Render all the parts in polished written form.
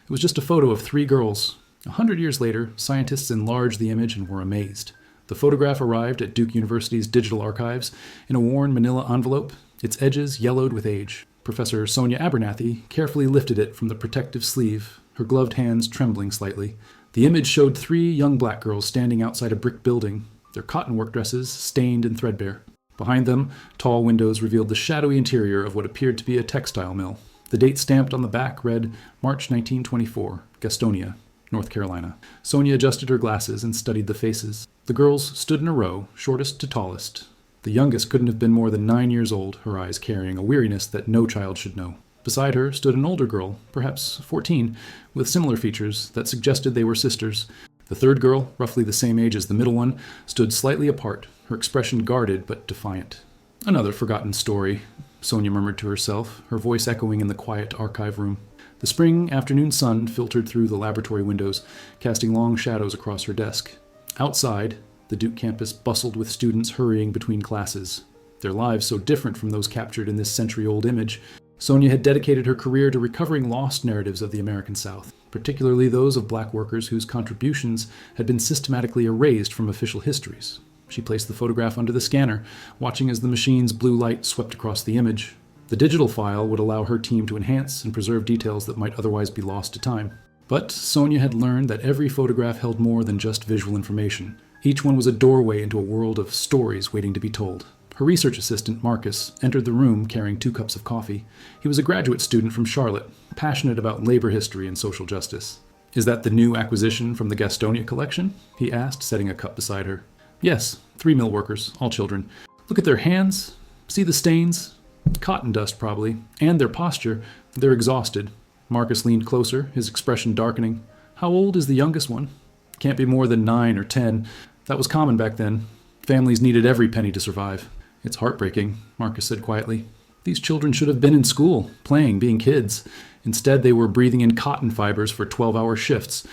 It was just a photo of 3 girls. 100 years later, scientists enlarged the image and were amazed. The photograph arrived at Duke University's digital archives in a worn manila envelope, its edges yellowed with age. Professor Sonia Abernathy carefully lifted it from the protective sleeve, her gloved hands trembling slightly. The image showed 3 young black girls standing outside a brick building, their cotton work dresses stained and threadbare. Behind them, tall windows revealed the shadowy interior of what appeared to be a textile mill. The date stamped on the back read March 1924, Gastonia, North Carolina. Sonia adjusted her glasses and studied the faces. The girls stood in a row, shortest to tallest. The youngest couldn't have been more than 9 years old, her eyes carrying a weariness that no child should know. Beside her stood an older girl, perhaps 14, with similar features that suggested they were sisters. The third girl, roughly the same age as the middle one, stood slightly apart, her expression guarded but defiant. Another forgotten story, Sonia murmured to herself, her voice echoing in the quiet archive room. The spring afternoon sun filtered through the laboratory windows, casting long shadows across her desk. Outside, the Duke campus bustled with students hurrying between classes. Their lives so different from those captured in this century-old image. Sonia had dedicated her career to recovering lost narratives of the American South, particularly those of black workers whose contributions had been systematically erased from official histories. She placed the photograph under the scanner, watching as the machine's blue light swept across the image. The digital file would allow her team to enhance and preserve details that might otherwise be lost to time. But Sonia had learned that every photograph held more than just visual information. Each one was a doorway into a world of stories waiting to be told. Her research assistant, Marcus, entered the room carrying 2 cups of coffee. He was a graduate student from Charlotte, passionate about labor history and social justice. "Is that the new acquisition from the Gastonia collection?" he asked, setting a cup beside her. "Yes, 3 mill workers, all children. Look at their hands. See the stains? Cotton dust, probably. And their posture. They're exhausted." Marcus leaned closer, his expression darkening. "How old is the youngest one?" "Can't be more than 9 or 10. That was common back then. Families needed every penny to survive." "It's heartbreaking," Marcus said quietly. "These children should have been in school, playing, being kids. Instead, they were breathing in cotton fibers for 12-hour shifts."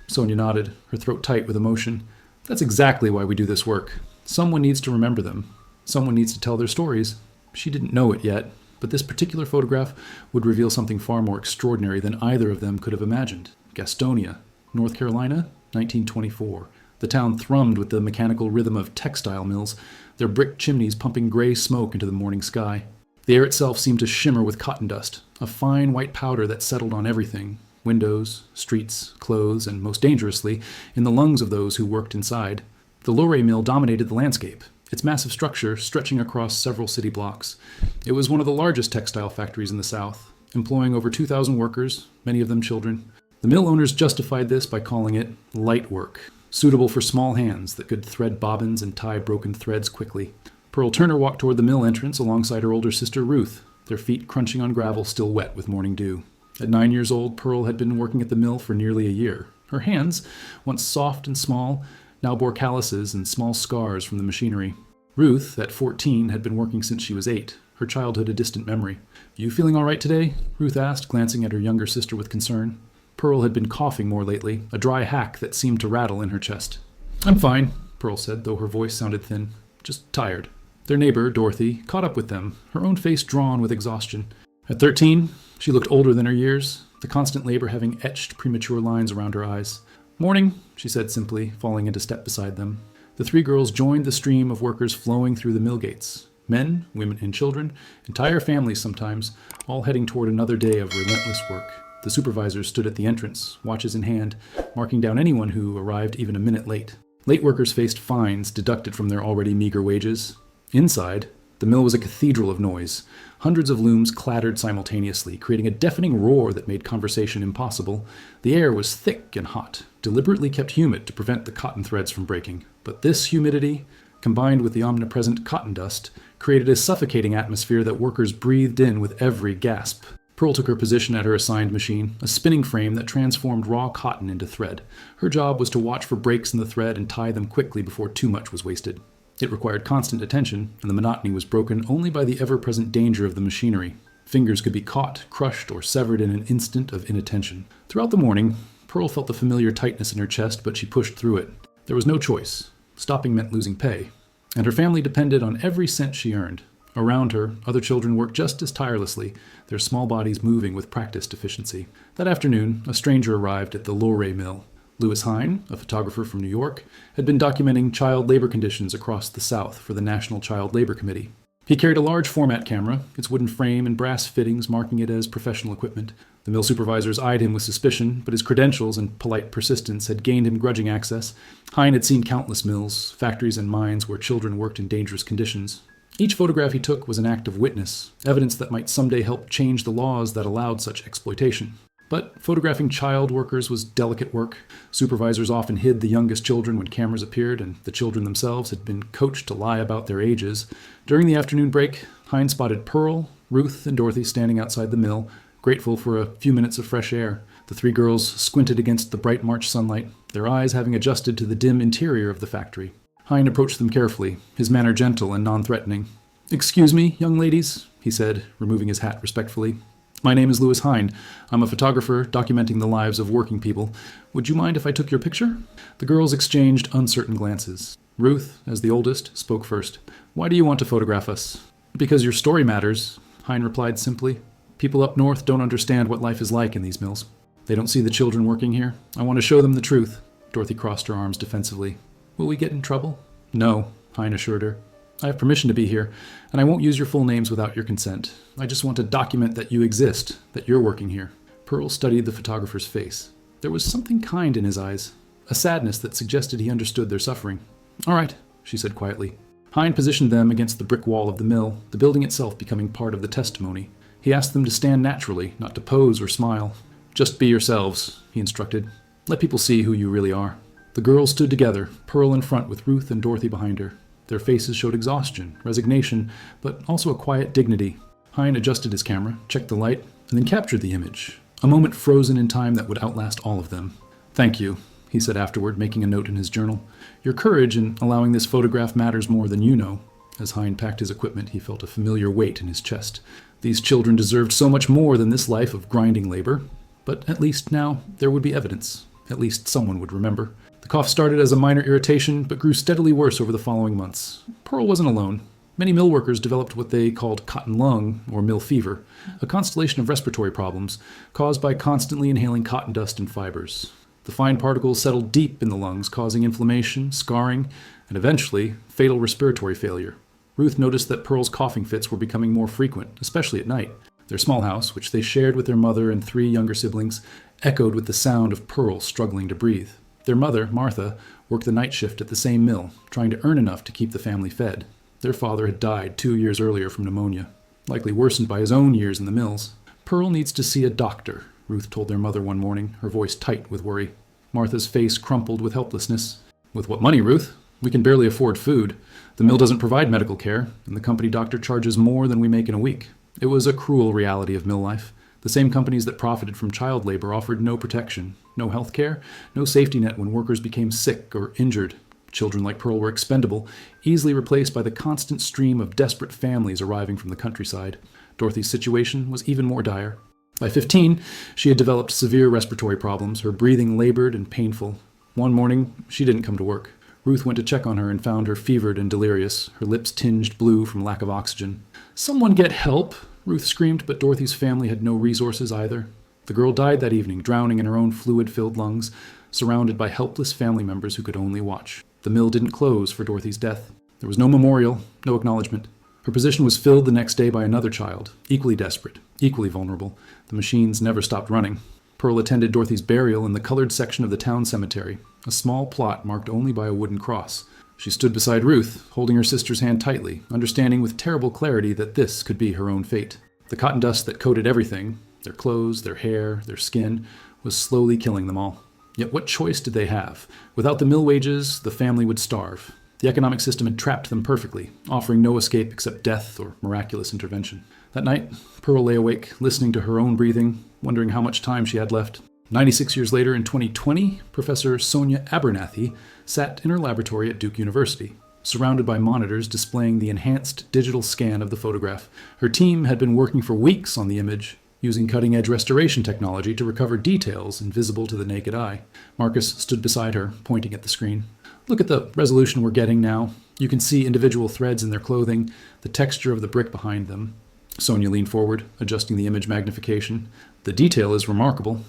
Sonia nodded, her throat tight with emotion. "That's exactly why we do this work. Someone needs to remember them. Someone needs to tell their stories." She didn't know it yet, but this particular photograph would reveal something far more extraordinary than either of them could have imagined. Gastonia, North Carolina, 1924. The town thrummed with the mechanical rhythm of textile mills, their brick chimneys pumping gray smoke into the morning sky. The air itself seemed to shimmer with cotton dust, a fine white powder that settled on everything: windows, streets, clothes, and most dangerously, in the lungs of those who worked inside. The Lorry mill dominated the landscape, its massive structure stretching across several city blocks. It was one of the largest textile factories in the South, employing over 2,000 workers, many of them children. The mill owners justified this by calling it light work, suitable for small hands that could thread bobbins and tie broken threads quickly. Pearl Turner walked toward the mill entrance alongside her older sister Ruth, their feet crunching on gravel still wet with morning dew. At 9 years old, Pearl had been working at the mill for nearly a year. Her hands, once soft and small, now bore calluses and small scars from the machinery. Ruth, at 14, had been working since she was 8, her childhood a distant memory. "You feeling all right today?" Ruth asked, glancing at her younger sister with concern. Pearl had been coughing more lately, a dry hack that seemed to rattle in her chest. "I'm fine," Pearl said, though her voice sounded thin. "Just tired." Their neighbor, Dorothy, caught up with them, her own face drawn with exhaustion. At 13, she looked older than her years, the constant labor having etched premature lines around her eyes. "Morning," she said simply, falling into step beside them. The 3 girls joined the stream of workers flowing through the mill gates. Men, women, and children, entire families sometimes, all heading toward another day of relentless work. The supervisors stood at the entrance, watches in hand, marking down anyone who arrived even a minute late. Late workers faced fines deducted from their already meager wages. Inside, the mill was a cathedral of noise. Hundreds of looms clattered simultaneously, creating a deafening roar that made conversation impossible. The air was thick and hot, deliberately kept humid to prevent the cotton threads from breaking. But this humidity, combined with the omnipresent cotton dust, created a suffocating atmosphere that workers breathed in with every gasp. Pearl took her position at her assigned machine, a spinning frame that transformed raw cotton into thread. Her job was to watch for breaks in the thread and tie them quickly before too much was wasted. It required constant attention, and the monotony was broken only by the ever-present danger of the machinery. Fingers could be caught, crushed, or severed in an instant of inattention. Throughout the morning, Pearl felt the familiar tightness in her chest, but she pushed through it. There was no choice. Stopping meant losing pay, and her family depended on every cent she earned. Around her, other children worked just as tirelessly, their small bodies moving with practiced efficiency. That afternoon, a stranger arrived at the Lorre mill. Louis Hine, a photographer from New York, had been documenting child labor conditions across the South for the National Child Labor Committee. He carried a large format camera, its wooden frame and brass fittings marking it as professional equipment. The mill supervisors eyed him with suspicion, but his credentials and polite persistence had gained him grudging access. Hine had seen countless mills, factories and mines where children worked in dangerous conditions. Each photograph he took was an act of witness, evidence that might someday help change the laws that allowed such exploitation. But photographing child workers was delicate work. Supervisors often hid the youngest children when cameras appeared, and the children themselves had been coached to lie about their ages. During the afternoon break, Hine spotted Pearl, Ruth, and Dorothy standing outside the mill, grateful for a few minutes of fresh air. The three girls squinted against the bright March sunlight, their eyes having adjusted to the dim interior of the factory. Hine approached them carefully, his manner gentle and non-threatening. "Excuse me, young ladies," he said, removing his hat respectfully. "My name is Louis Hine. I'm a photographer documenting the lives of working people. Would you mind if I took your picture?" The girls exchanged uncertain glances. Ruth, as the oldest, spoke first. "Why do you want to photograph us?" "Because your story matters," Hine replied simply. "People up north don't understand what life is like in these mills. They don't see the children working here. I want to show them the truth." Dorothy crossed her arms defensively. "Will we get in trouble?" "No," Hine assured her. "I have permission to be here, and I won't use your full names without your consent. I just want to document that you exist, that you're working here." Pearl studied the photographer's face. There was something kind in his eyes, a sadness that suggested he understood their suffering. "All right," she said quietly. Hine positioned them against the brick wall of the mill, the building itself becoming part of the testimony. He asked them to stand naturally, not to pose or smile. "Just be yourselves," he instructed. "Let people see who you really are." The girls stood together, Pearl in front with Ruth and Dorothy behind her. Their faces showed exhaustion, resignation, but also a quiet dignity. Hine adjusted his camera, checked the light, and then captured the image, a moment frozen in time that would outlast all of them. "Thank you," he said afterward, making a note in his journal. "Your courage in allowing this photograph matters more than you know." As Hine packed his equipment, he felt a familiar weight in his chest. These children deserved so much more than this life of grinding labor. But at least now there would be evidence. At least someone would remember. The cough started as a minor irritation, but grew steadily worse over the following months. Pearl wasn't alone. Many mill workers developed what they called cotton lung, or mill fever, a constellation of respiratory problems caused by constantly inhaling cotton dust and fibers. The fine particles settled deep in the lungs, causing inflammation, scarring, and eventually fatal respiratory failure. Ruth noticed that Pearl's coughing fits were becoming more frequent, especially at night. Their small house, which they shared with their mother and three younger siblings, echoed with the sound of Pearl struggling to breathe. Their mother, Martha, worked the night shift at the same mill, trying to earn enough to keep the family fed. Their father had died 2 years earlier from pneumonia, likely worsened by his own years in the mills. "Pearl needs to see a doctor," Ruth told their mother one morning, her voice tight with worry. Martha's face crumpled with helplessness. "With what money, Ruth? We can barely afford food. The mill doesn't provide medical care, and the company doctor charges more than we make in a week." It was a cruel reality of mill life. The same companies that profited from child labor offered no protection, no health care, no safety net when workers became sick or injured. Children like Pearl were expendable, easily replaced by the constant stream of desperate families arriving from the countryside. Dorothy's situation was even more dire. By 15, she had developed severe respiratory problems, her breathing labored and painful. One morning, she didn't come to work. Ruth went to check on her and found her fevered and delirious, her lips tinged blue from lack of oxygen. "Someone get help!" Ruth screamed, but Dorothy's family had no resources either. The girl died that evening, drowning in her own fluid-filled lungs, surrounded by helpless family members who could only watch. The mill didn't close for Dorothy's death. There was no memorial, no acknowledgement. Her position was filled the next day by another child, equally desperate, equally vulnerable. The machines never stopped running. Pearl attended Dorothy's burial in the colored section of the town cemetery, a small plot marked only by a wooden cross. She stood beside Ruth, holding her sister's hand tightly, understanding with terrible clarity that this could be her own fate. The cotton dust that coated everything, their clothes, their hair, their skin, was slowly killing them all. Yet what choice did they have? Without the mill wages, the family would starve. The economic system had trapped them perfectly, offering no escape except death or miraculous intervention. That night, Pearl lay awake, listening to her own breathing, wondering how much time she had left. 96 years later, in 2020, Professor Sonia Abernathy sat in her laboratory at Duke University, surrounded by monitors displaying the enhanced digital scan of the photograph. Her team had been working for weeks on the image, using cutting-edge restoration technology to recover details invisible to the naked eye. Marcus stood beside her, pointing at the screen. "Look at the resolution we're getting now. You can see individual threads in their clothing, the texture of the brick behind them. Sonia leaned forward, adjusting the image magnification. The detail is remarkable.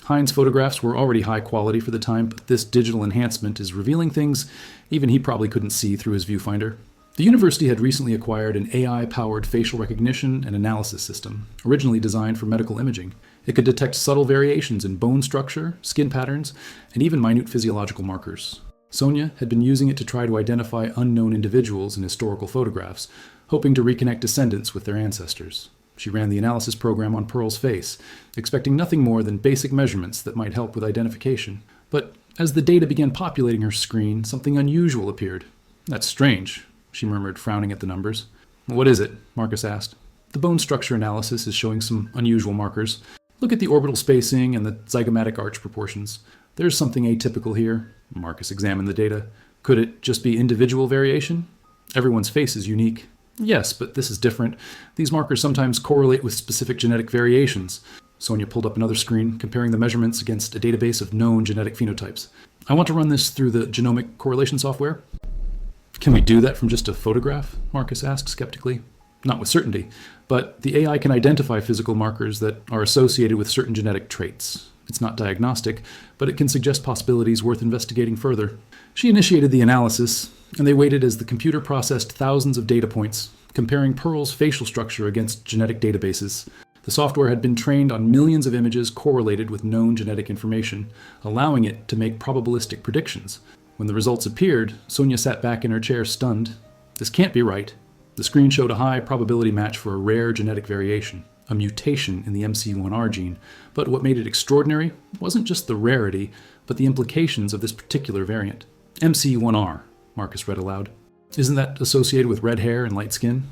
Hein's photographs were already high quality for the time, but this digital enhancement is revealing things even he probably couldn't see through his viewfinder. The university had recently acquired an AI-powered facial recognition and analysis system, originally designed for medical imaging. It could detect subtle variations in bone structure, skin patterns, and even minute physiological markers. Sonia had been using it to try to identify unknown individuals in historical photographs, hoping to reconnect descendants with their ancestors. She ran the analysis program on Pearl's face, expecting nothing more than basic measurements that might help with identification. But as the data began populating her screen, something unusual appeared. "That's strange," she murmured, frowning at the numbers. "What is it?" Marcus asked. "The bone structure analysis is showing some unusual markers. Look at the orbital spacing and the zygomatic arch proportions. There's something atypical here." Marcus examined the data. "Could it just be individual variation? Everyone's face is unique." "Yes, but this is different. These markers sometimes correlate with specific genetic variations." Sonia pulled up another screen, comparing the measurements against a database of known genetic phenotypes. "I want to run this through the genomic correlation software." "Can we do that from just a photograph?" Marcus asked skeptically. "Not with certainty, but the AI can identify physical markers that are associated with certain genetic traits. It's not diagnostic, but it can suggest possibilities worth investigating further." She initiated the analysis, and they waited as the computer processed thousands of data points, comparing Pearl's facial structure against genetic databases. The software had been trained on millions of images correlated with known genetic information, allowing it to make probabilistic predictions. When the results appeared, Sonia sat back in her chair stunned. This can't be right. The screen showed a high probability match for a rare genetic variation, a mutation in the MC1R gene. But what made it extraordinary wasn't just the rarity, but the implications of this particular variant. MC1R, Marcus read aloud. "Isn't that associated with red hair and light skin?"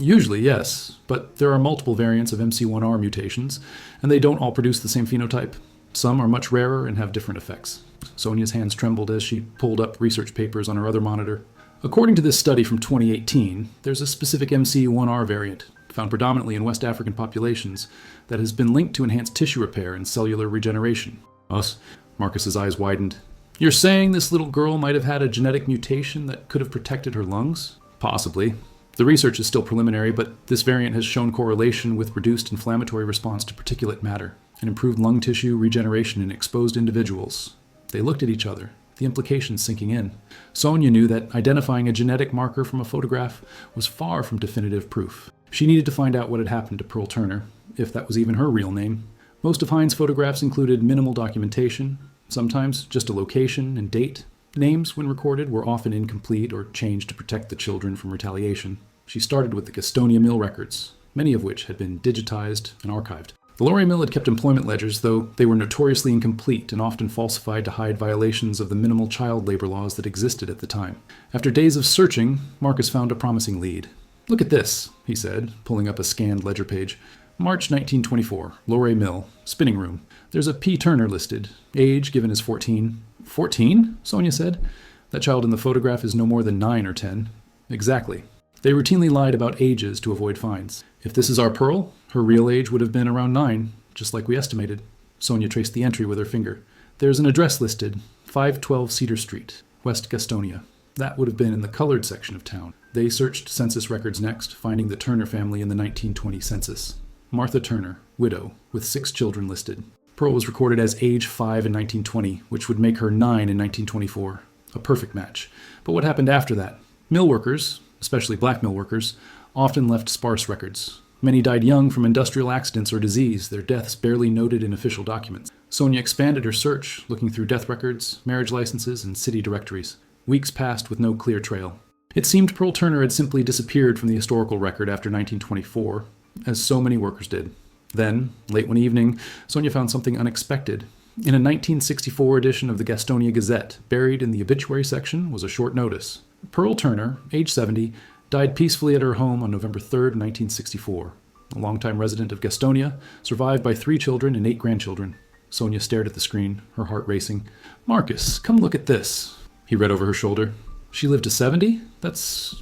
"Usually, yes, but there are multiple variants of MC1R mutations, and they don't all produce the same phenotype. Some are much rarer and have different effects." Sonia's hands trembled as she pulled up research papers on her other monitor. "According to this study from 2018, there's a specific MC1R variant, found predominantly in West African populations, that has been linked to enhanced tissue repair and cellular regeneration." "Us?" Marcus's eyes widened. "You're saying this little girl might have had a genetic mutation that could have protected her lungs?" "Possibly. The research is still preliminary, but this variant has shown correlation with reduced inflammatory response to particulate matter and improved lung tissue regeneration in exposed individuals." They looked at each other, the implications sinking in. Sonia knew that identifying a genetic marker from a photograph was far from definitive proof. She needed to find out what had happened to Pearl Turner, if that was even her real name. Most of Hein's photographs included minimal documentation, sometimes just a location and date. Names, when recorded, were often incomplete or changed to protect the children from retaliation. She started with the Gastonia Mill records, many of which had been digitized and archived. The Laurier Mill had kept employment ledgers, though they were notoriously incomplete and often falsified to hide violations of the minimal child labor laws that existed at the time. After days of searching, Marcus found a promising lead. "Look at this," he said, pulling up a scanned ledger page. "March 1924, Laurier Mill, spinning room. There's a P. Turner listed. Age given as 14. 14? Sonia said. "That child in the photograph is no more than 9 or 10. "Exactly. They routinely lied about ages to avoid fines. If this is our Pearl, her real age would have been around 9, just like we estimated." Sonia traced the entry with her finger. "There's an address listed, 512 Cedar Street, West Gastonia. That would have been in the colored section of town." They searched census records next, finding the Turner family in the 1920 census. Martha Turner, widow, with 6 children listed. Pearl was recorded as age 5 in 1920, which would make her 9 in 1924. A perfect match. But what happened after that? Mill workers, especially black mill workers, often left sparse records. Many died young from industrial accidents or disease, their deaths barely noted in official documents. Sonia expanded her search, looking through death records, marriage licenses, and city directories. Weeks passed with no clear trail. It seemed Pearl Turner had simply disappeared from the historical record after 1924, as so many workers did. Then, late one evening, Sonia found something unexpected. In a 1964 edition of the Gastonia Gazette, buried in the obituary section was a short notice. Pearl Turner, age 70, died peacefully at her home on November 3, 1964. A longtime resident of Gastonia, survived by 3 children and 8 grandchildren. Sonia stared at the screen, her heart racing. "Marcus, come look at this." He read over her shoulder. "She lived to 70? That's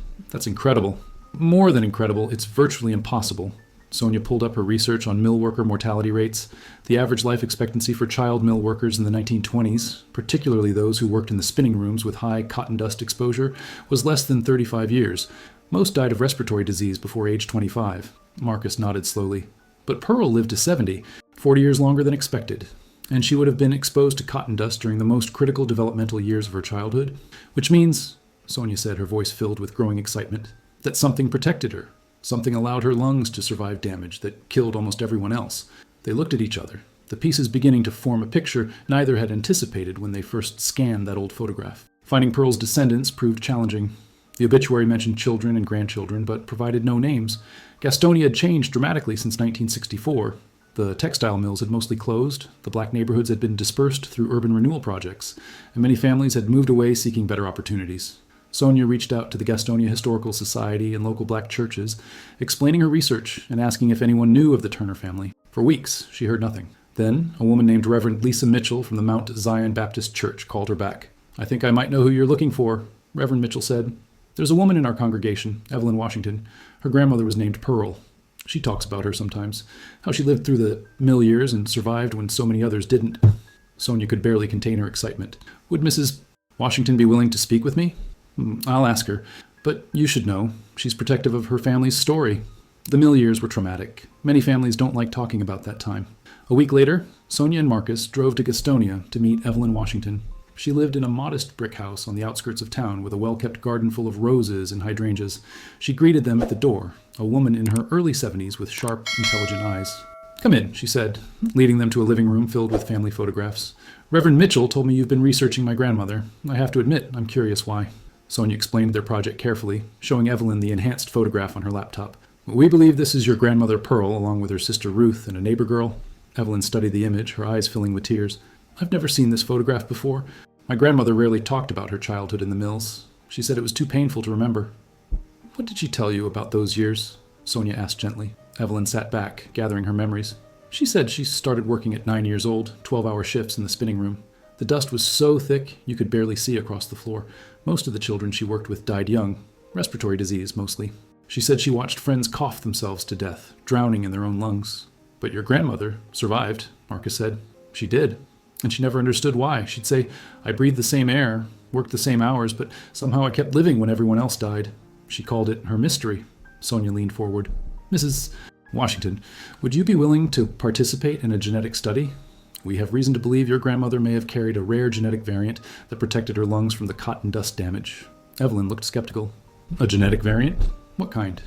incredible. More than incredible, it's virtually impossible. Sonia pulled up her research on mill worker mortality rates. The average life expectancy for child mill workers in the 1920s, particularly those who worked in the spinning rooms with high cotton dust exposure, was less than 35 years. Most died of respiratory disease before age 25. Marcus nodded slowly. But Pearl lived to 70, 40 years longer than expected, and she would have been exposed to cotton dust during the most critical developmental years of her childhood. Which means, Sonia said, her voice filled with growing excitement, that something protected her. Something allowed her lungs to survive damage that killed almost everyone else. They looked at each other, the pieces beginning to form a picture neither had anticipated when they first scanned that old photograph. Finding Pearl's descendants proved challenging. The obituary mentioned children and grandchildren, but provided no names. Gastonia had changed dramatically since 1964. The textile mills had mostly closed, the black neighborhoods had been dispersed through urban renewal projects, and many families had moved away seeking better opportunities. Sonia reached out to the Gastonia Historical Society and local black churches, explaining her research and asking if anyone knew of the Turner family. For weeks, she heard nothing. Then, a woman named Reverend Lisa Mitchell from the Mount Zion Baptist Church called her back. "I think I might know who you're looking for," Reverend Mitchell said. "There's a woman in our congregation, Evelyn Washington. Her grandmother was named Pearl. She talks about her sometimes, how she lived through the mill years and survived when so many others didn't." Sonia could barely contain her excitement. "Would Mrs. Washington be willing to speak with me?" "I'll ask her. But you should know. She's protective of her family's story. The mill years were traumatic. Many families don't like talking about that time." A week later, Sonia and Marcus drove to Gastonia to meet Evelyn Washington. She lived in a modest brick house on the outskirts of town with a well-kept garden full of roses and hydrangeas. She greeted them at the door, a woman in her early 70s with sharp, intelligent eyes. "Come in," she said, leading them to a living room filled with family photographs. "Reverend Mitchell told me you've been researching my grandmother. I have to admit, I'm curious why." Sonia explained their project carefully, showing Evelyn the enhanced photograph on her laptop. "We believe this is your grandmother Pearl, along with her sister Ruth and a neighbor girl." Evelyn studied the image, her eyes filling with tears. "I've never seen this photograph before. My grandmother rarely talked about her childhood in the mills. She said it was too painful to remember." "What did she tell you about those years?" Sonia asked gently. Evelyn sat back, gathering her memories. "She said she started working at 9 years old, 12-hour shifts in the spinning room. The dust was so thick you could barely see across the floor. Most of the children she worked with died young, respiratory disease mostly. She said she watched friends cough themselves to death, drowning in their own lungs. But your grandmother survived," Marcus said. "She did. And she never understood why. She'd say, 'I breathed the same air, worked the same hours, but somehow I kept living when everyone else died.' She called it her mystery." Sonia leaned forward. "Mrs. Washington, would you be willing to participate in a genetic study? We have reason to believe your grandmother may have carried a rare genetic variant that protected her lungs from the cotton dust damage." Evelyn looked skeptical. "A genetic variant? What kind?"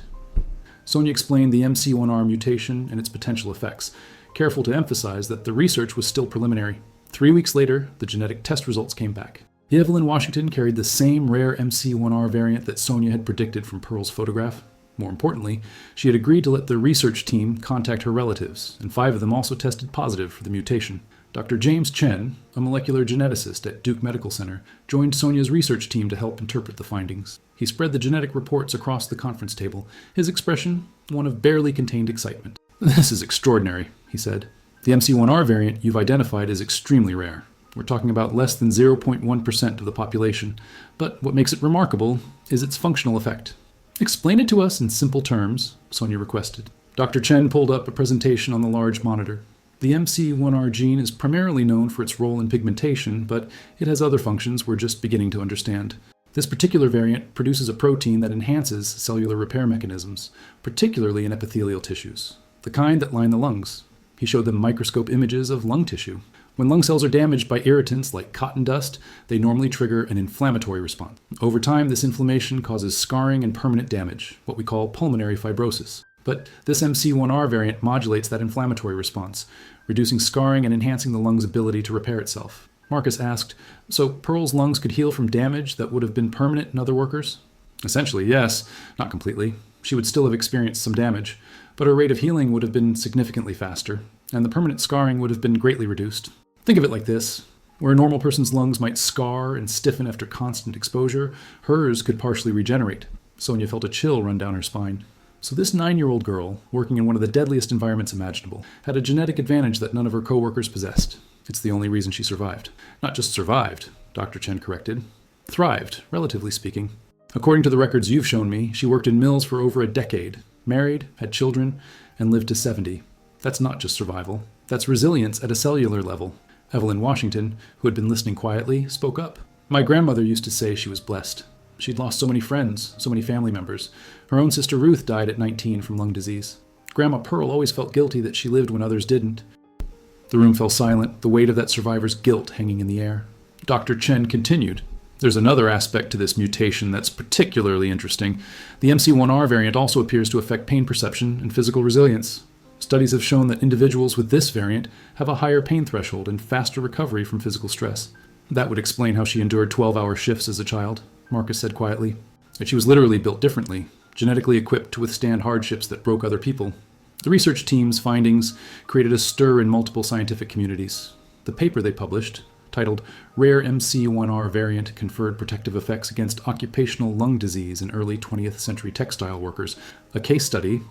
Sonia explained the MC1R mutation and its potential effects, careful to emphasize that the research was still preliminary. 3 weeks later, the genetic test results came back. Evelyn Washington carried the same rare MC1R variant that Sonia had predicted from Pearl's photograph. More importantly, she had agreed to let the research team contact her relatives, and 5 of them also tested positive for the mutation. Dr. James Chen, a molecular geneticist at Duke Medical Center, joined Sonia's research team to help interpret the findings. He spread the genetic reports across the conference table, his expression one of barely contained excitement. "This is extraordinary," he said. "The MC1R variant you've identified is extremely rare. We're talking about less than 0.1% of the population. But what makes it remarkable is its functional effect." "Explain it to us in simple terms," Sonia requested. Dr. Chen pulled up a presentation on the large monitor. "The MC1R gene is primarily known for its role in pigmentation, but it has other functions we're just beginning to understand. This particular variant produces a protein that enhances cellular repair mechanisms, particularly in epithelial tissues, the kind that line the lungs." He showed them microscope images of lung tissue. When lung cells are damaged by irritants like cotton dust, they normally trigger an inflammatory response. Over time, this inflammation causes scarring and permanent damage, what we call pulmonary fibrosis. But this MC1R variant modulates that inflammatory response, reducing scarring and enhancing the lung's ability to repair itself. Marcus asked, "So Pearl's lungs could heal from damage that would have been permanent in other workers?" "Essentially, yes. Not completely. She would still have experienced some damage, but her rate of healing would have been significantly faster, and the permanent scarring would have been greatly reduced. Think of it like this. Where a normal person's lungs might scar and stiffen after constant exposure, hers could partially regenerate." Sonia felt a chill run down her spine. So this 9-year-old girl, working in one of the deadliest environments imaginable, had a genetic advantage that none of her co-workers possessed. It's the only reason she survived. Not just survived, Dr. Chen corrected. Thrived, relatively speaking. According to the records you've shown me, she worked in mills for over a decade, married, had children, and lived to 70. That's not just survival. That's resilience at a cellular level. Evelyn Washington, who had been listening quietly, spoke up. My grandmother used to say she was blessed. She'd lost so many friends, so many family members. Her own sister Ruth died at 19 from lung disease. Grandma Pearl always felt guilty that she lived when others didn't. The room fell silent, the weight of that survivor's guilt hanging in the air. Dr. Chen continued. There's another aspect to this mutation that's particularly interesting. The MC1R variant also appears to affect pain perception and physical resilience. Studies have shown that individuals with this variant have a higher pain threshold and faster recovery from physical stress. That would explain how she endured 12-hour shifts as a child, Marcus said quietly. That she was literally built differently, genetically equipped to withstand hardships that broke other people. The research team's findings created a stir in multiple scientific communities. The paper they published, titled Rare MC1R Variant Conferred Protective Effects Against Occupational Lung Disease in Early 20th Century Textile Workers, a case study,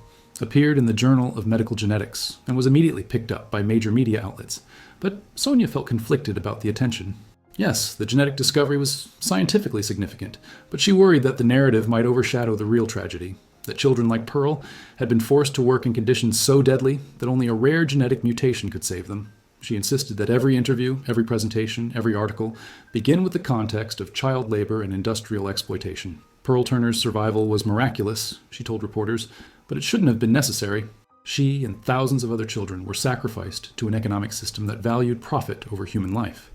appeared in the Journal of Medical Genetics and was immediately picked up by major media outlets. But Sonia felt conflicted about the attention. Yes, the genetic discovery was scientifically significant, but she worried that the narrative might overshadow the real tragedy, that children like Pearl had been forced to work in conditions so deadly that only a rare genetic mutation could save them. She insisted that every interview, every presentation, every article begin with the context of child labor and industrial exploitation. Pearl Turner's survival was miraculous, she told reporters, but it shouldn't have been necessary. She and thousands of other children were sacrificed to an economic system that valued profit over human life.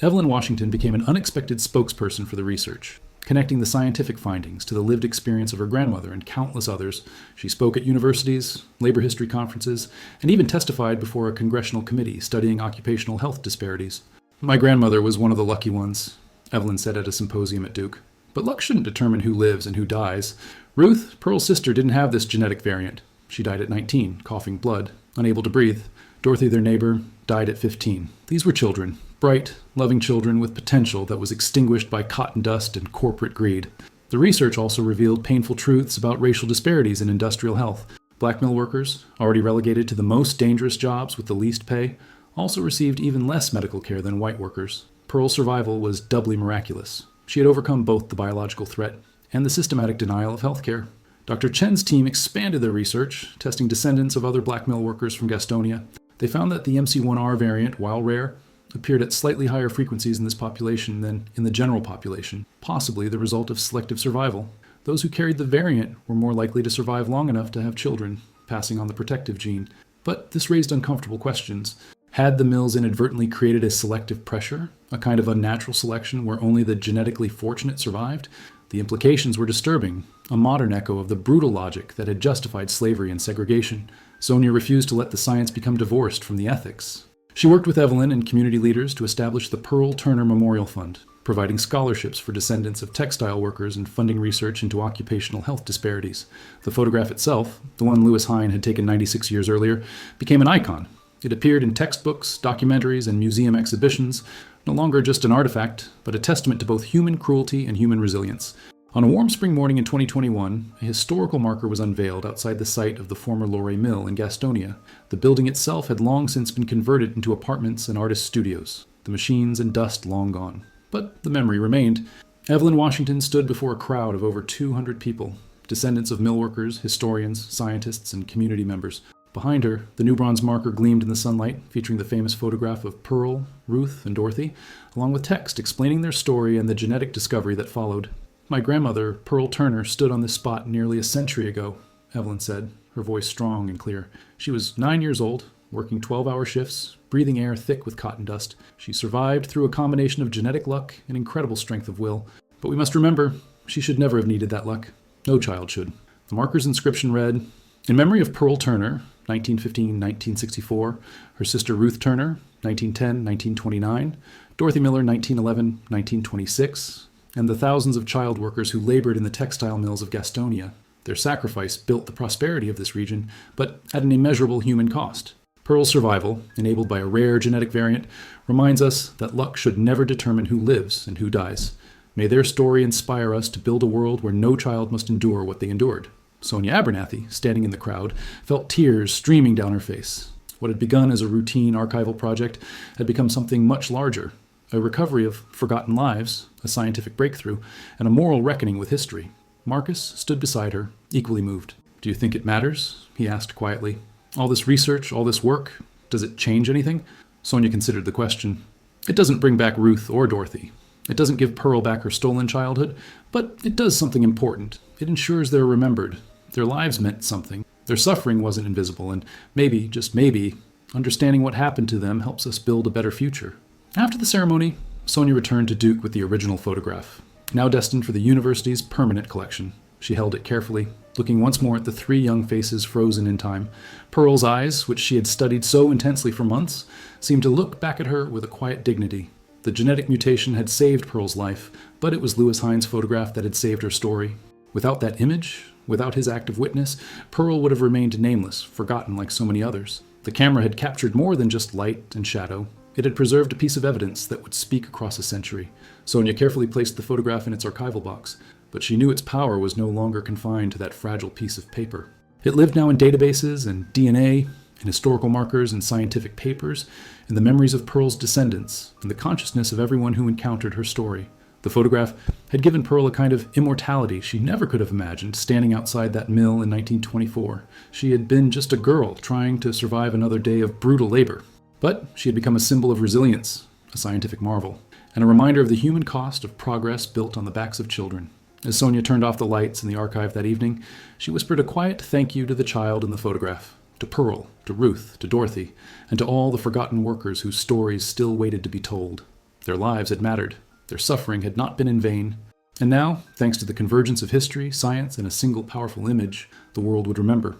Evelyn Washington became an unexpected spokesperson for the research, connecting the scientific findings to the lived experience of her grandmother and countless others. She spoke at universities, labor history conferences, and even testified before a congressional committee studying occupational health disparities. My grandmother was one of the lucky ones, Evelyn said at a symposium at Duke. But luck shouldn't determine who lives and who dies. Ruth, Pearl's sister, didn't have this genetic variant. She died at 19, coughing blood, unable to breathe. Dorothy, their neighbor, died at 15. These were children, bright, loving children with potential that was extinguished by cotton dust and corporate greed. The research also revealed painful truths about racial disparities in industrial health. Black mill workers, already relegated to the most dangerous jobs with the least pay, also received even less medical care than white workers. Pearl's survival was doubly miraculous. She had overcome both the biological threat and the systematic denial of health care. Dr. Chen's team expanded their research, testing descendants of other black mill workers from Gastonia. They found that the MC1R variant, while rare, appeared at slightly higher frequencies in this population than in the general population, possibly the result of selective survival. Those who carried the variant were more likely to survive long enough to have children, passing on the protective gene. But this raised uncomfortable questions. Had the mills inadvertently created a selective pressure, a kind of unnatural selection where only the genetically fortunate survived? The implications were disturbing, a modern echo of the brutal logic that had justified slavery and segregation. Sonia refused to let the science become divorced from the ethics. She worked with Evelyn and community leaders to establish the Pearl Turner Memorial Fund, providing scholarships for descendants of textile workers and funding research into occupational health disparities. The photograph itself, the one Lewis Hine had taken 96 years earlier, became an icon. It appeared in textbooks, documentaries, and museum exhibitions, no longer just an artifact, but a testament to both human cruelty and human resilience. On a warm spring morning in 2021, a historical marker was unveiled outside the site of the former Lorry Mill in Gastonia. The building itself had long since been converted into apartments and artist studios, the machines and dust long gone. But the memory remained. Evelyn Washington stood before a crowd of over 200 people, descendants of mill workers, historians, scientists, and community members. Behind her, the new bronze marker gleamed in the sunlight, featuring the famous photograph of Pearl, Ruth, and Dorothy, along with text explaining their story and the genetic discovery that followed. My grandmother, Pearl Turner, stood on this spot nearly a century ago, Evelyn said, her voice strong and clear. She was 9 years old, working 12-hour shifts, breathing air thick with cotton dust. She survived through a combination of genetic luck and incredible strength of will. But we must remember, she should never have needed that luck. No child should. The marker's inscription read, "In memory of Pearl Turner, 1915-1964, her sister Ruth Turner, 1910-1929, Dorothy Miller, 1911-1926, and the thousands of child workers who labored in the textile mills of Gastonia. Their sacrifice built the prosperity of this region, but at an immeasurable human cost. Pearl's survival, enabled by a rare genetic variant, reminds us that luck should never determine who lives and who dies. May their story inspire us to build a world where no child must endure what they endured." Sonia Abernathy, standing in the crowd, felt tears streaming down her face. What had begun as a routine archival project had become something much larger, a recovery of forgotten lives, a scientific breakthrough, and a moral reckoning with history. Marcus stood beside her, equally moved. Do you think it matters? He asked quietly. All this research, all this work, does it change anything? Sonia considered the question. It doesn't bring back Ruth or Dorothy. It doesn't give Pearl back her stolen childhood, but it does something important. It ensures they're remembered. Their lives meant something. Their suffering wasn't invisible, and maybe, just maybe, understanding what happened to them helps us build a better future. After the ceremony, Sonia returned to Duke with the original photograph, now destined for the university's permanent collection. She held it carefully, looking once more at the three young faces frozen in time. Pearl's eyes, which she had studied so intensely for months, seemed to look back at her with a quiet dignity. The genetic mutation had saved Pearl's life, but it was Lewis Hine's photograph that had saved her story. Without that image, without his active witness, Pearl would have remained nameless, forgotten like so many others. The camera had captured more than just light and shadow. It had preserved a piece of evidence that would speak across a century. Sonia carefully placed the photograph in its archival box, but she knew its power was no longer confined to that fragile piece of paper. It lived now in databases and DNA, in historical markers and scientific papers, in the memories of Pearl's descendants, and the consciousness of everyone who encountered her story. The photograph had given Pearl a kind of immortality she never could have imagined standing outside that mill in 1924. She had been just a girl trying to survive another day of brutal labor. But she had become a symbol of resilience, a scientific marvel, and a reminder of the human cost of progress built on the backs of children. As Sonia turned off the lights in the archive that evening, she whispered a quiet thank you to the child in the photograph, to Pearl, to Ruth, to Dorothy, and to all the forgotten workers whose stories still waited to be told. Their lives had mattered. Their suffering had not been in vain. And now, thanks to the convergence of history, science, and a single powerful image, the world would remember.